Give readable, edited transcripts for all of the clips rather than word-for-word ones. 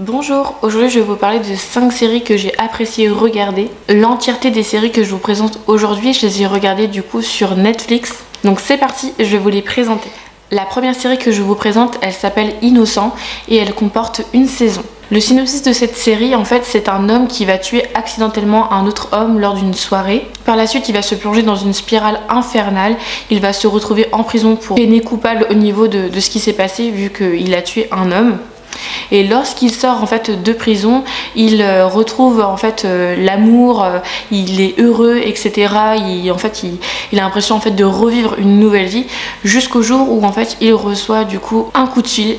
Bonjour, aujourd'hui je vais vous parler de 5 séries que j'ai apprécié regarder. L'entièreté des séries que je vous présente aujourd'hui, je les ai regardées du coup sur Netflix. Donc c'est parti, je vais vous les présenter. La première série que je vous présente, elle s'appelle Innocent et elle comporte une saison. Le synopsis de cette série, en fait, c'est un homme qui va tuer accidentellement un autre homme lors d'une soirée. Par la suite, il va se plonger dans une spirale infernale. Il va se retrouver en prison pour peiner coupable au niveau de ce qui s'est passé vu qu'il a tué un homme. Et lorsqu'il sort en fait de prison, il retrouve en fait l'amour, il est heureux, etc. Il a l'impression en fait de revivre une nouvelle vie jusqu'au jour où en fait il reçoit du coup un coup de fil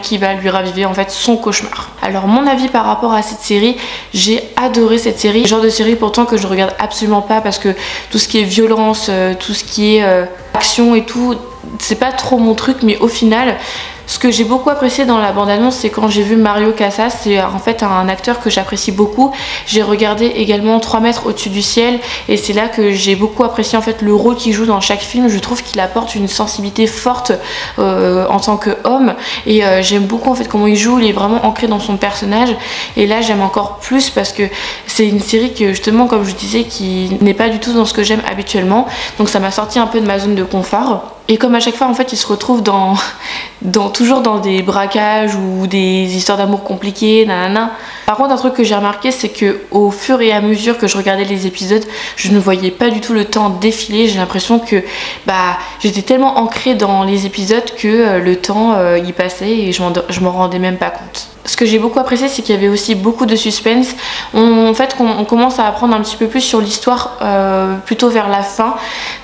qui va lui raviver en fait son cauchemar. Alors mon avis par rapport à cette série, j'ai adoré cette série, genre de série pourtant que je ne regarde absolument pas parce que tout ce qui est violence, tout ce qui est action et tout, c'est pas trop mon truc, mais au final ce que j'ai beaucoup apprécié dans la bande-annonce, c'est quand j'ai vu Mario Casas, c'est en fait un acteur que j'apprécie beaucoup. J'ai regardé également 3 mètres au-dessus du ciel et c'est là que j'ai beaucoup apprécié en fait le rôle qu'il joue dans chaque film. Je trouve qu'il apporte une sensibilité forte en tant qu'homme et j'aime beaucoup en fait comment il joue, il est vraiment ancré dans son personnage et là j'aime encore plus parce que c'est une série que justement comme je disais qui n'est pas du tout dans ce que j'aime habituellement, donc ça m'a sorti un peu de ma zone de confort. Et comme à chaque fois en fait il se retrouve toujours dans des braquages ou des histoires d'amour compliquées, nanana. Par contre un truc que j'ai remarqué c'est que au fur et à mesure que je regardais les épisodes, je ne voyais pas du tout le temps défiler. J'ai l'impression que j'étais tellement ancrée dans les épisodes que le temps y passait et je m'en rendais même pas compte. Ce que j'ai beaucoup apprécié, c'est qu'il y avait aussi beaucoup de suspense. On commence à apprendre un petit peu plus sur l'histoire plutôt vers la fin.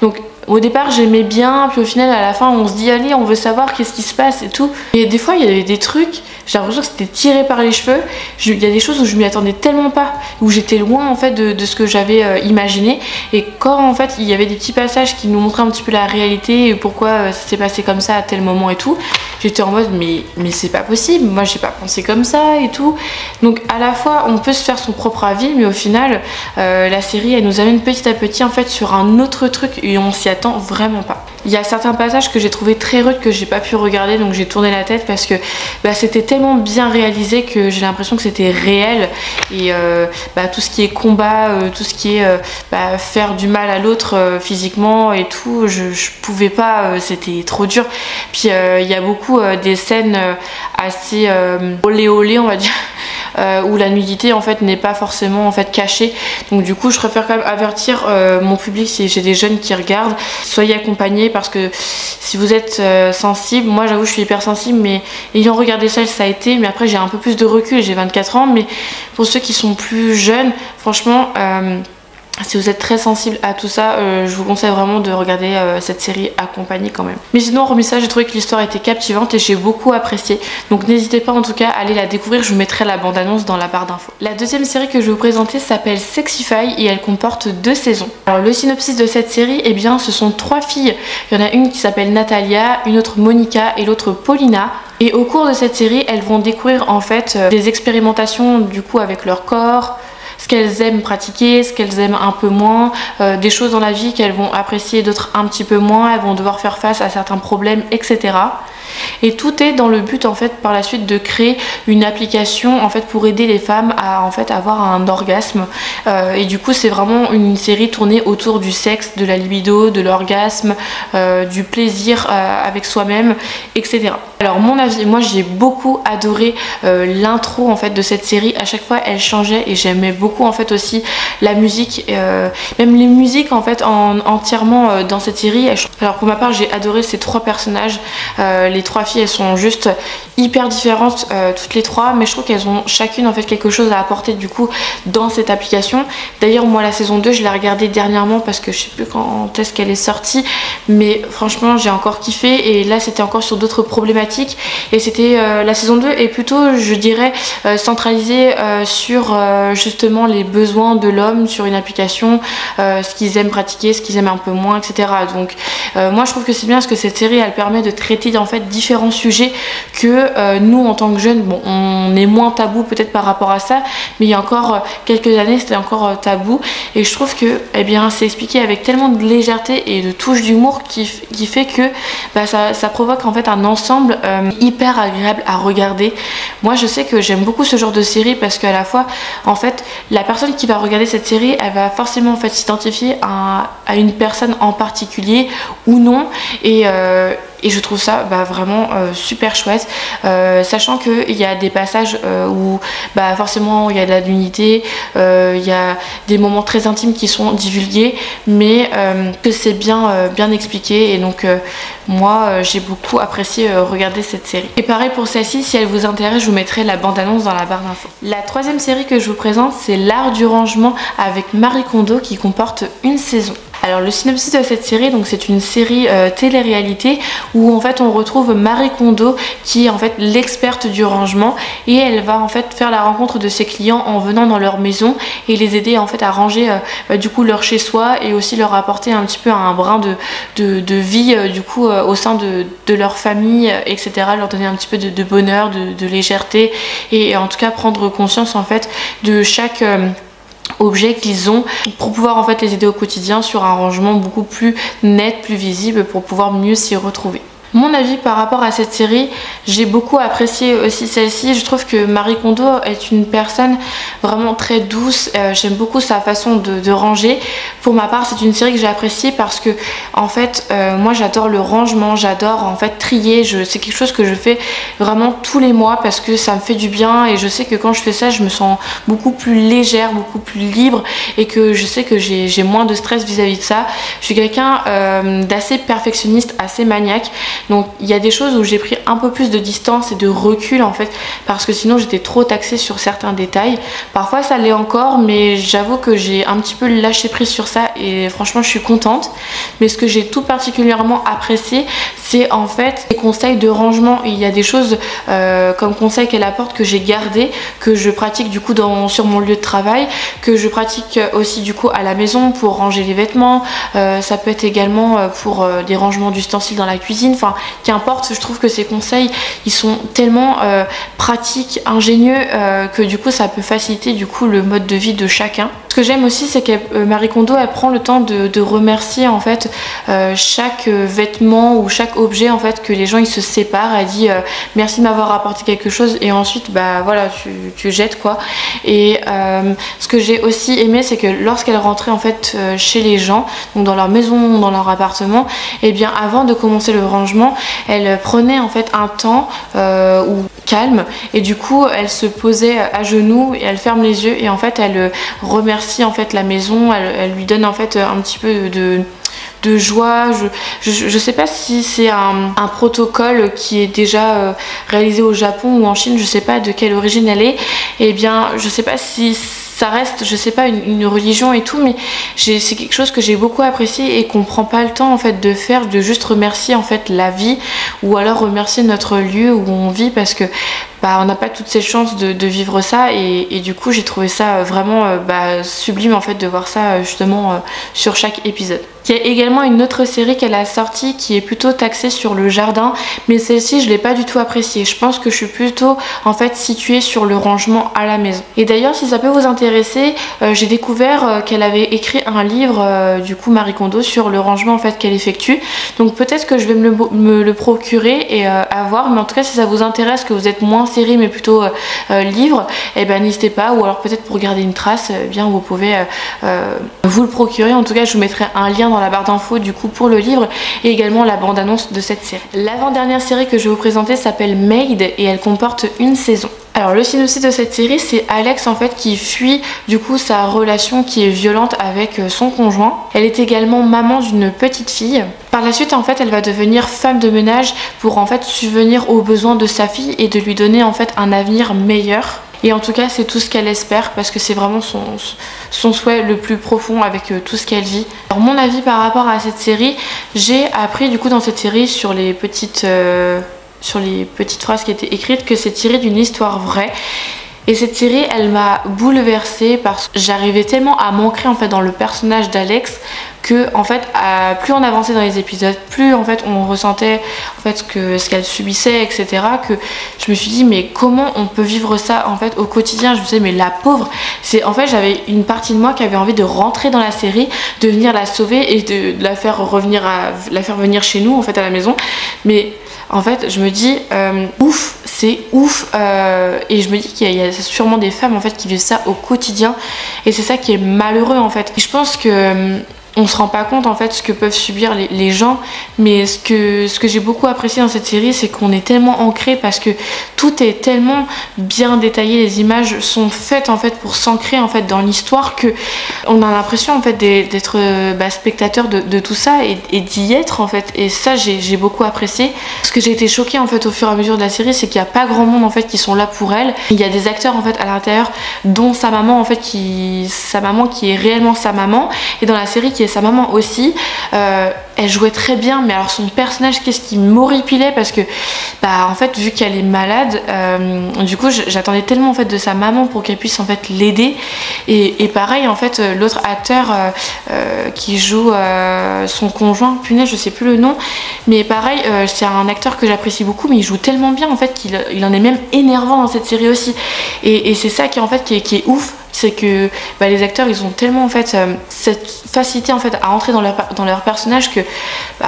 Donc au départ j'aimais bien, puis au final à la fin on se dit allez on veut savoir qu'est-ce qui se passe et tout. Et des fois il y avait des trucs, j'ai l'impression que c'était tiré par les cheveux. Il y a des choses où je m'y attendais tellement pas, où j'étais loin en fait de ce que j'avais imaginé. Et quand en fait il y avait des petits passages qui nous montraient un petit peu la réalité et pourquoi ça s'est passé comme ça à tel moment et tout, j'étais en mode mais c'est pas possible, moi j'ai pas pensé comme ça et tout. Donc à la fois on peut se faire son propre avis, mais au final la série elle nous amène petit à petit en fait sur un autre truc et on s'y attend vraiment pas. Il y a certains passages que j'ai trouvé très rudes que j'ai pas pu regarder, donc j'ai tourné la tête parce que c'était tellement bien réalisé que j'ai l'impression que c'était réel. Et tout ce qui est combat, tout ce qui est faire du mal à l'autre physiquement et tout, je pouvais pas, c'était trop dur. Puis il y a beaucoup des scènes assez olé olé on va dire. Où la nudité en fait n'est pas forcément en fait cachée, donc du coup je préfère quand même avertir mon public si j'ai des jeunes qui regardent, soyez accompagnés parce que si vous êtes sensible, moi j'avoue je suis hyper sensible, mais ayant regardé ça a été, mais après j'ai un peu plus de recul, j'ai 24 ans, mais pour ceux qui sont plus jeunes, franchement si vous êtes très sensible à tout ça, je vous conseille vraiment de regarder cette série accompagnée quand même. Mais sinon, hormis ça, j'ai trouvé que l'histoire était captivante et j'ai beaucoup apprécié. Donc n'hésitez pas en tout cas à aller la découvrir, je vous mettrai la bande-annonce dans la barre d'infos. La deuxième série que je vais vous présenter s'appelle Sexify et elle comporte 2 saisons. Alors le synopsis de cette série, ce sont 3 filles. Il y en a une qui s'appelle Natalia, une autre Monica et l'autre Paulina. Et au cours de cette série, elles vont découvrir en fait des expérimentations du coup avec leur corps, ce qu'elles aiment pratiquer, ce qu'elles aiment un peu moins, des choses dans la vie qu'elles vont apprécier, d'autres un petit peu moins, elles vont devoir faire face à certains problèmes, etc. Et tout est dans le but en fait par la suite de créer une application en fait pour aider les femmes à en fait avoir un orgasme. Et du coup c'est vraiment une série tournée autour du sexe, de la libido, de l'orgasme, du plaisir avec soi-même, etc. Alors mon avis, moi j'ai beaucoup adoré l'intro en fait de cette série. À chaque fois elle changeait et j'aimais beaucoup en fait aussi la musique, même les musiques en fait entièrement dans cette série. Alors pour ma part j'ai adoré ces 3 personnages. Les 3 filles elles sont juste hyper différentes toutes les 3, mais je trouve qu'elles ont chacune en fait quelque chose à apporter du coup dans cette application. D'ailleurs moi la saison 2 je l'ai regardée dernièrement parce que je sais plus quand est-ce qu'elle est sortie, mais franchement j'ai encore kiffé et là c'était encore sur d'autres problématiques et c'était la saison 2 est plutôt je dirais centralisée sur justement les besoins de l'homme sur une application, ce qu'ils aiment pratiquer, ce qu'ils aiment un peu moins, etc. Donc moi je trouve que c'est bien parce que cette série elle permet de traiter en fait différents sujets que nous en tant que jeunes, bon, on est moins tabou peut-être par rapport à ça, mais il y a encore quelques années c'était encore tabou, et je trouve que eh bien c'est expliqué avec tellement de légèreté et de touche d'humour qui fait que ça provoque en fait un ensemble hyper agréable à regarder. Moi je sais que j'aime beaucoup ce genre de série parce qu'à la fois en fait la personne qui va regarder cette série, elle va forcément en fait s'identifier à une personne en particulier ou non, et je trouve ça vraiment super chouette, sachant qu'il y a des passages où forcément il y a de la nudité, il y a des moments très intimes qui sont divulgués, mais que c'est bien expliqué, et donc moi j'ai beaucoup apprécié regarder cette série. Et pareil pour celle-ci, si elle vous intéresse, je vous mettrai la bande-annonce dans la barre d'infos. La troisième série que je vous présente, c'est L'Art du rangement avec Marie Kondo, qui comporte une saison. Alors le synopsis de cette série, donc c'est une série télé-réalité où en fait on retrouve Marie Kondo qui est en fait l'experte du rangement, et elle va en fait faire la rencontre de ses clients en venant dans leur maison et les aider en fait à ranger du coup leur chez-soi, et aussi leur apporter un petit peu un brin de vie du coup au sein de leur famille, etc. Leur donner un petit peu de bonheur, de légèreté, et en tout cas prendre conscience en fait de chaque objets qu'ils ont pour pouvoir en fait les aider au quotidien sur un rangement beaucoup plus net, plus visible, pour pouvoir mieux s'y retrouver. Mon avis par rapport à cette série, j'ai beaucoup apprécié aussi celle-ci. Je trouve que Marie Kondo est une personne vraiment très douce, j'aime beaucoup sa façon de ranger. Pour ma part, c'est une série que j'ai appréciée parce que en fait moi j'adore le rangement, j'adore en fait trier, c'est quelque chose que je fais vraiment tous les mois parce que ça me fait du bien, et je sais que quand je fais ça je me sens beaucoup plus légère, beaucoup plus libre, et que je sais que j'ai moins de stress vis-à-vis de ça. Je suis quelqu'un d'assez perfectionniste, assez maniaque. Donc il y a des choses où j'ai pris un peu plus de distance et de recul en fait, parce que sinon j'étais trop taxée sur certains détails. Parfois ça l'est encore, mais j'avoue que j'ai un petit peu lâché prise sur ça, et franchement je suis contente. Mais ce que j'ai tout particulièrement apprécié, c'est en fait les conseils de rangement. Il y a des choses comme conseils qu'elle apporte que j'ai gardé, que je pratique du coup sur mon lieu de travail, que je pratique aussi du coup à la maison pour ranger les vêtements. Ça peut être également pour des rangements d'ustensiles dans la cuisine, enfin qu'importe. Je trouve que ces conseils ils sont tellement pratiques, ingénieux, que du coup ça peut faciliter du coup le mode de vie de chacun. Ce que j'aime aussi, c'est que Marie Kondo elle prend le temps de remercier en fait chaque vêtement ou chaque objet en fait que les gens ils se séparent. Elle dit merci de m'avoir apporté quelque chose, et ensuite voilà tu jettes quoi. Et ce que j'ai aussi aimé, c'est que lorsqu'elle rentrait en fait chez les gens, donc dans leur maison, dans leur appartement, et bien avant de commencer le rangement, elle prenait en fait un temps calme, et du coup elle se posait à genoux et elle ferme les yeux, et en fait elle remercie en fait la maison, elle lui donne en fait un petit peu de joie. Je sais pas si c'est un protocole qui est déjà réalisé au Japon ou en Chine, je sais pas de quelle origine elle est, et bien je sais pas si ça reste, je sais pas, une religion et tout, mais c'est quelque chose que j'ai beaucoup apprécié et qu'on prend pas le temps en fait de faire, de juste remercier en fait la vie, ou alors remercier notre lieu où on vit, parce que on n'a pas toutes ces chances de vivre ça, et du coup j'ai trouvé ça vraiment sublime en fait de voir ça justement sur chaque épisode. Il y a également une autre série qu'elle a sortie qui est plutôt taxée sur le jardin, mais celle-ci je l'ai pas du tout appréciée. Je pense que je suis plutôt en fait située sur le rangement à la maison. Et d'ailleurs si ça peut vous intéresser, j'ai découvert qu'elle avait écrit un livre du coup Marie Kondo sur le rangement en fait qu'elle effectue. Donc peut-être que je vais me le procurer et à voir, mais en tout cas si ça vous intéresse, que vous êtes moins série mais plutôt livre, et n'hésitez pas, ou alors peut-être pour garder une trace, bien vous pouvez vous le procurer. En tout cas je vous mettrai un lien dans la barre d'infos du coup pour le livre, et également la bande-annonce de cette série. L'avant-dernière série que je vais vous présenter s'appelle Made, et elle comporte une saison. Alors le synopsis de cette série, c'est Alex en fait qui fuit du coup sa relation qui est violente avec son conjoint. Elle est également maman d'une petite fille. Par la suite en fait elle va devenir femme de ménage pour en fait subvenir aux besoins de sa fille et de lui donner en fait un avenir meilleur. Et en tout cas c'est tout ce qu'elle espère, parce que c'est vraiment son souhait le plus profond avec tout ce qu'elle vit. Alors mon avis par rapport à cette série, j'ai appris du coup dans cette série sur les petites phrases qui étaient écrites que c'est tiré d'une histoire vraie. Et cette série elle m'a bouleversée parce que j'arrivais tellement à m'ancrer en fait dans le personnage d'Alex que en fait plus on avançait dans les épisodes, plus en fait on ressentait en fait ce qu'elle subissait, etc., que je me suis dit mais comment on peut vivre ça en fait au quotidien. Je me disais mais la pauvre, c'est en fait j'avais une partie de moi qui avait envie de rentrer dans la série, de venir la sauver et de la faire revenir la faire venir chez nous en fait à la maison. Mais en fait je me dis ouf, c'est ouf, et je me dis qu'il y a sûrement des femmes en fait qui vivent ça au quotidien et c'est ça qui est malheureux en fait. Et je pense que on se rend pas compte en fait ce que peuvent subir les gens, mais ce que j'ai beaucoup apprécié dans cette série, c'est qu'on est tellement ancré parce que tout est tellement bien détaillé, les images sont faites en fait pour s'ancrer en fait dans l'histoire, que on a l'impression en fait d'être spectateur de tout ça et d'y être en fait. Et ça j'ai beaucoup apprécié. Ce que j'ai été choquée en fait au fur et à mesure de la série, c'est qu'il n'y a pas grand monde en fait qui sont là pour elle. Il y a des acteurs en fait à l'intérieur, dont sa maman en fait sa maman qui est réellement sa maman, et dans la série qui est sa maman aussi. Elle jouait très bien, mais alors son personnage, qu'est-ce qui m'horripilait, parce que en fait vu qu'elle est malade, du coup j'attendais tellement en fait de sa maman pour qu'elle puisse en fait l'aider, et pareil en fait l'autre acteur qui joue son conjoint, punaise je sais plus le nom, mais pareil c'est un acteur que j'apprécie beaucoup, mais il joue tellement bien en fait qu'il en est même énervant dans cette série aussi, et c'est ça qui en fait qui est ouf, c'est que les acteurs ils ont tellement en fait cette facilité en fait à entrer dans leur personnage que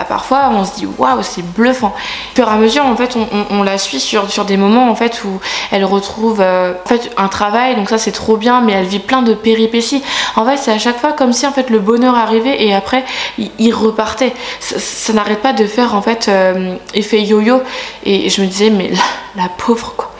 parfois on se dit waouh, c'est bluffant. Au fur et à mesure en fait on la suit sur des moments en fait où elle retrouve en fait un travail, donc ça c'est trop bien, mais elle vit plein de péripéties. En fait c'est à chaque fois comme si en fait le bonheur arrivait et après il repartait. Ça n'arrête pas de faire en fait effet yo-yo, et je me disais mais la pauvre quoi.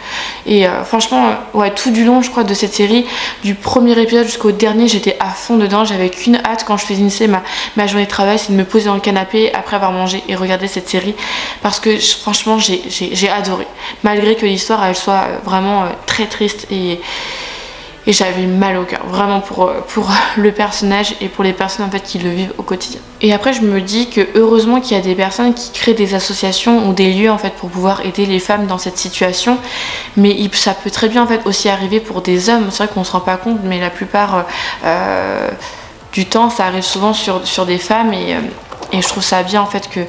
Et franchement ouais, tout du long je crois de cette série, du premier épisode jusqu'au dernier, j'étais à fond dedans. J'avais qu'une hâte quand je finissais ma journée de travail, c'est de me poser dans le canapé après avoir mangé et regarder cette série, parce que franchement j'ai adoré, malgré que l'histoire elle soit vraiment très triste, et j'avais mal au cœur vraiment pour le personnage et pour les personnes en fait qui le vivent au quotidien. Et après je me dis que heureusement qu'il y a des personnes qui créent des associations ou des lieux en fait pour pouvoir aider les femmes dans cette situation, mais ça peut très bien en fait aussi arriver pour des hommes. C'est vrai qu'on se rend pas compte, mais la plupart du temps ça arrive souvent sur des femmes, et je trouve ça bien en fait que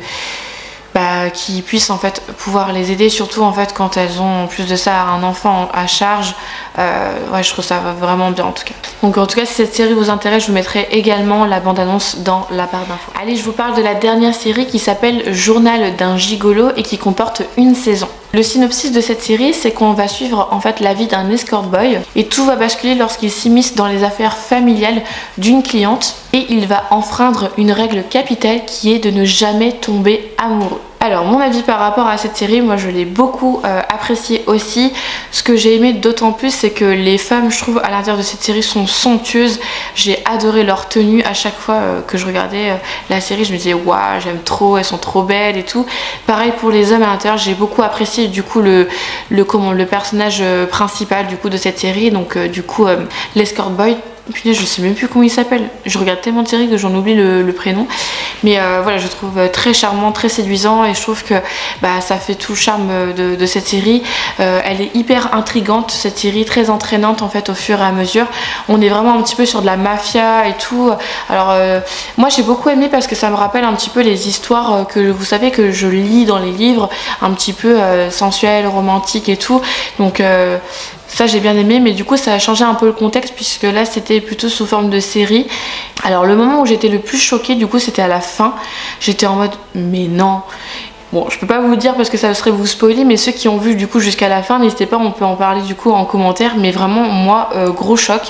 qui puissent en fait pouvoir les aider, surtout en fait quand elles ont en plus de ça un enfant à charge. Ouais, je trouve ça vraiment bien en tout cas. Donc en tout cas si cette série vous intéresse, je vous mettrai également la bande-annonce dans la barre d'infos. Allez, je vous parle de la dernière série qui s'appelle Journal d'un gigolo et qui comporte une saison. Le synopsis de cette série, c'est qu'on va suivre en fait la vie d'un escort boy, et tout va basculer lorsqu'il s'immisce dans les affaires familiales d'une cliente, et il va enfreindre une règle capitale qui est de ne jamais tomber amoureux. Alors mon avis par rapport à cette série, moi je l'ai beaucoup appréciée aussi. Ce que j'ai aimé d'autant plus, c'est que les femmes, je trouve, à l'intérieur de cette série sont somptueuses. J'ai adoré leur tenue à chaque fois que je regardais la série. Je me disais waouh, j'aime trop, elles sont trop belles et tout. Pareil pour les hommes à l'intérieur, j'ai beaucoup apprécié du coup le personnage principal du coup de cette série, donc du coup l'escort boy. Putain, je sais même plus comment il s'appelle. Je regarde tellement de séries que j'en oublie le prénom. Mais voilà, je trouve très charmant, très séduisant, et je trouve que ça fait tout le charme de cette série. Elle est hyper intrigante cette série, très entraînante en fait au fur et à mesure. On est vraiment un petit peu sur de la mafia et tout. Alors moi j'ai beaucoup aimé parce que ça me rappelle un petit peu les histoires que vous savez que je lis dans les livres, un petit peu sensuelles, romantiques et tout. Donc ça j'ai bien aimé, mais du coup ça a changé un peu le contexte puisque là c'était plutôt sous forme de série. Alors le moment où j'étais le plus choquée du coup c'était à la fin. J'étais en mode mais non. Bon, je peux pas vous dire parce que ça serait vous spoiler, mais ceux qui ont vu du coup jusqu'à la fin, n'hésitez pas, on peut en parler du coup en commentaire. Mais vraiment moi gros choc.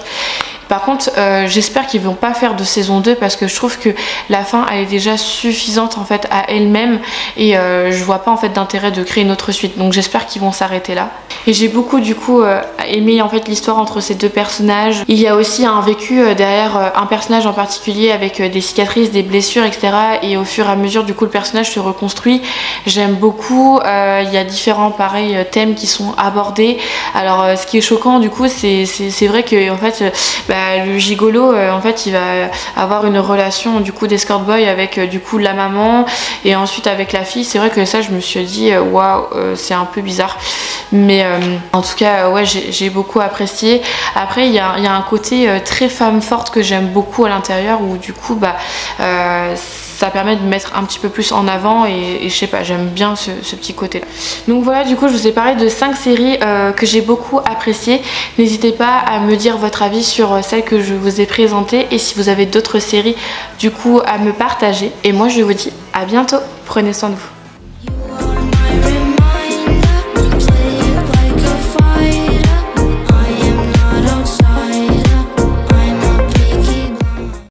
Par contre j'espère qu'ils vont pas faire de saison 2 parce que je trouve que la fin elle est déjà suffisante en fait à elle-même, et je vois pas en fait d'intérêt de créer une autre suite, donc j'espère qu'ils vont s'arrêter là. Et j'ai beaucoup du coup aimé en fait l'histoire entre ces deux personnages. Il y a aussi un vécu derrière un personnage en particulier avec des cicatrices, des blessures, etc. Et au fur et à mesure du coup le personnage se reconstruit. J'aime beaucoup, il y a différents pareils thèmes qui sont abordés. Alors ce qui est choquant du coup c'est vrai que en fait le gigolo en fait il va avoir une relation du coup d'escort boy avec du coup la maman et ensuite avec la fille. C'est vrai que ça je me suis dit waouh, c'est un peu bizarre, Mais en tout cas, ouais, j'ai beaucoup apprécié. Après, il y a un côté très femme forte que j'aime beaucoup à l'intérieur, où du coup, ça permet de mettre un petit peu plus en avant et je sais pas, j'aime bien ce petit côté là. Donc voilà, du coup je vous ai parlé de 5 séries que j'ai beaucoup appréciées. N'hésitez pas à me dire votre avis sur celles que je vous ai présentées et si vous avez d'autres séries du coup à me partager. Et moi je vous dis à bientôt, prenez soin de vous.